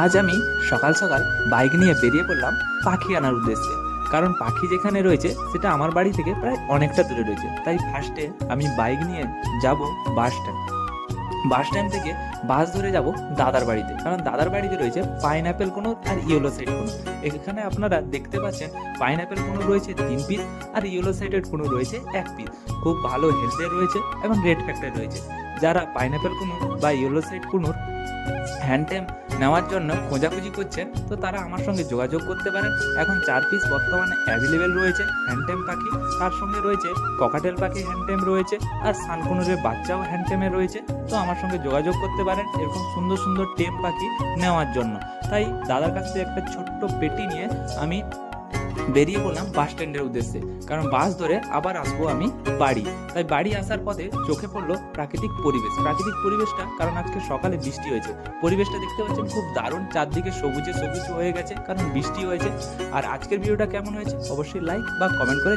আজ আমি সকাল সকাল বাইক নিয়ে বেরিয়ে পড়লাম পাখি আনার উদ্দেশ্যে। কারণ পাখি যেখানে রয়েছে সেটা আমার বাড়ি থেকে প্রায় অনেকটা দূরে রয়েছে। তাই ফার্স্টে আমি বাইক নিয়ে যাব বাস স্ট্যান্ড। বাস স্ট্যান্ড থেকে বাস ধরে যাব দাদার বাড়িতে, কারণ দাদার বাড়িতে রয়েছে পাইনঅ্যাপেল কোনোর আর ইয়েলো সাইড কোনোর। এখানে আপনারা দেখতে পাচ্ছেন পাইনঅ্যাপেল কোনোর রয়েছে 3 পিস আর ইয়েলো সাইডের কোনোর রয়েছে 1 পিস। খুব ভালো হেলথের রয়েছে এবং রেড ফ্যাক্টর রয়েছে। যারা পাইনঅ্যাপেল কোনোর বা ইয়েলো সাইড কোনোর হ্যান্ডটেম নেওয়ার জন্য খোঁজাখুঁজি করছেন, তো তারা আমার সঙ্গে যোগাযোগ করতে পারেন। এখন 4 পিস বর্তমানে অ্যাভেলেবেল রয়েছে হ্যান্ডটেম পাখি। তার সঙ্গে রয়েছে ককাটেল পাখি হ্যান্ডটেম রয়েছে, আর সানকুনুরের বাচ্চাও হ্যান্ডটেমে রয়েছে। তো আমার সঙ্গে যোগাযোগ করতে পারেন এরকম সুন্দর সুন্দর টেম পাখি নেওয়ার জন্য। তাই দাদার কাছ থেকে একটা ছোট্ট পেটি নিয়ে আমি বেরিয়ে পড়লাম বাস স্ট্যান্ডের উদ্দেশ্যে, কারণ বাস ধরে আবার আসবো আমি বাড়ি। তাই বাড়ি আসার পথে চোখে পড়লো প্রাকৃতিক পরিবেশটা, কারণ আজকে সকালে বৃষ্টি হয়েছে। পরিবেশটা দেখতে পাচ্ছেন খুব দারুণ, চারদিকে সবুজে সবুজ হয়ে গেছে কারণ বৃষ্টি হয়েছে। আর আজকের ভিডিওটা কেমন হয়েছে অবশ্যই লাইক বা কমেন্ট করে